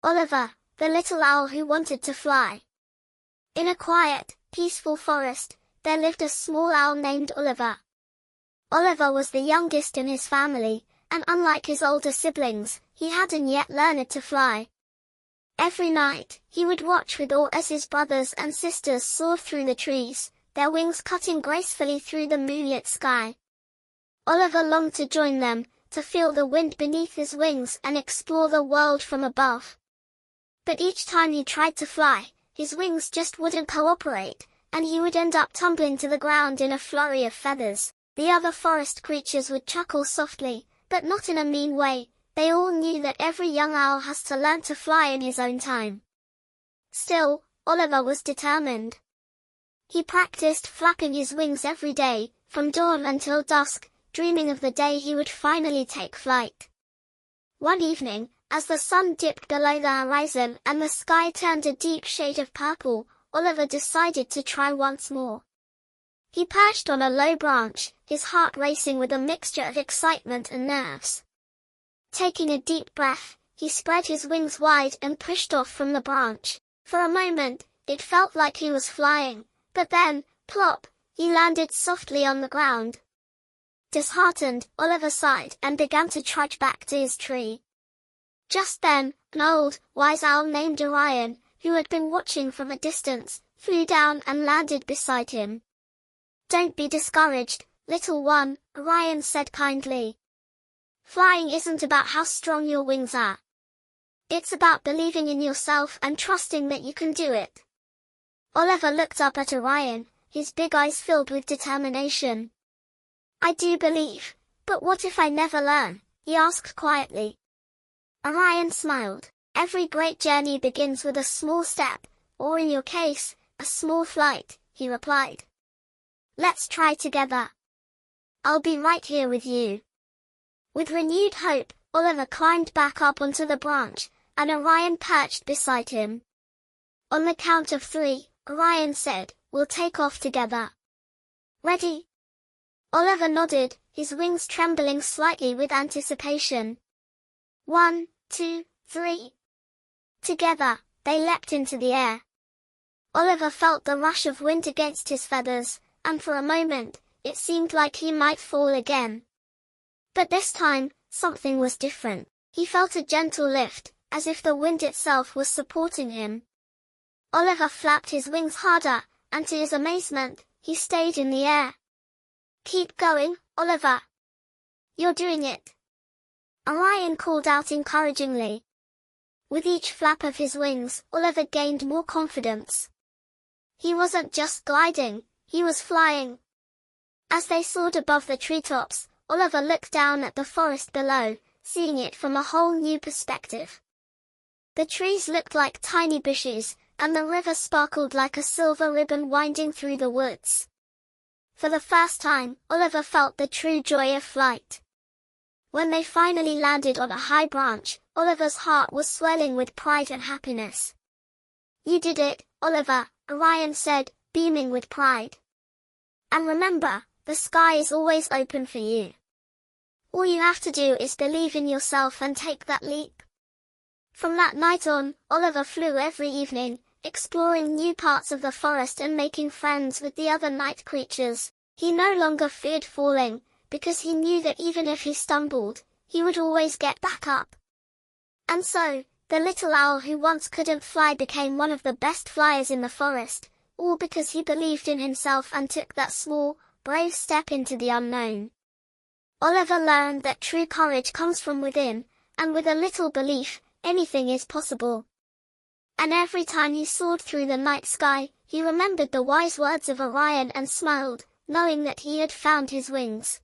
Oliver, the little owl who wanted to fly. In a quiet, peaceful forest, there lived a small owl named Oliver. Oliver was the youngest in his family, and unlike his older siblings, he hadn't yet learned to fly. Every night, he would watch with awe as his brothers and sisters soared through the trees, their wings cutting gracefully through the moonlit sky. Oliver longed to join them, to feel the wind beneath his wings and explore the world from above. But each time he tried to fly, his wings just wouldn't cooperate, and he would end up tumbling to the ground in a flurry of feathers. The other forest creatures would chuckle softly, but not in a mean way. They all knew that every young owl has to learn to fly in his own time. Still, Oliver was determined. He practiced flapping his wings every day, from dawn until dusk, dreaming of the day he would finally take flight. One evening, as the sun dipped below the horizon and the sky turned a deep shade of purple, Oliver decided to try once more. He perched on a low branch, his heart racing with a mixture of excitement and nerves. Taking a deep breath, he spread his wings wide and pushed off from the branch. For a moment, it felt like he was flying, but then, plop, he landed softly on the ground. Disheartened, Oliver sighed and began to trudge back to his tree. Just then, an old, wise owl named Orion, who had been watching from a distance, flew down and landed beside him. "Don't be discouraged, little one," Orion said kindly. "Flying isn't about how strong your wings are. It's about believing in yourself and trusting that you can do it." Oliver looked up at Orion, his big eyes filled with determination. "I do believe, but what if I never learn?" he asked quietly. Orion smiled. "Every great journey begins with a small step, or in your case, a small flight," he replied. "Let's try together. I'll be right here with you." With renewed hope, Oliver climbed back up onto the branch, and Orion perched beside him. "On the count of 3, Orion said, "we'll take off together. Ready?" Oliver nodded, his wings trembling slightly with anticipation. 1, 2, 3. Together, they leapt into the air. Oliver felt the rush of wind against his feathers, and for a moment, it seemed like he might fall again. But this time, something was different. He felt a gentle lift, as if the wind itself was supporting him. Oliver flapped his wings harder, and to his amazement, he stayed in the air. "Keep going, Oliver. You're doing it," Orion called out encouragingly. With each flap of his wings, Oliver gained more confidence. He wasn't just gliding, he was flying. As they soared above the treetops, Oliver looked down at the forest below, seeing it from a whole new perspective. The trees looked like tiny bushes, and the river sparkled like a silver ribbon winding through the woods. For the first time, Oliver felt the true joy of flight. When they finally landed on a high branch, Oliver's heart was swelling with pride and happiness. "You did it, Oliver," Orion said, beaming with pride. "And remember, the sky is always open for you. All you have to do is believe in yourself and take that leap." From that night on, Oliver flew every evening, exploring new parts of the forest and making friends with the other night creatures. He no longer feared falling, because he knew that even if he stumbled, he would always get back up. And so, the little owl who once couldn't fly became one of the best flyers in the forest, all because he believed in himself and took that small, brave step into the unknown. Oliver learned that true courage comes from within, and with a little belief, anything is possible. And every time he soared through the night sky, he remembered the wise words of Orion and smiled, knowing that he had found his wings.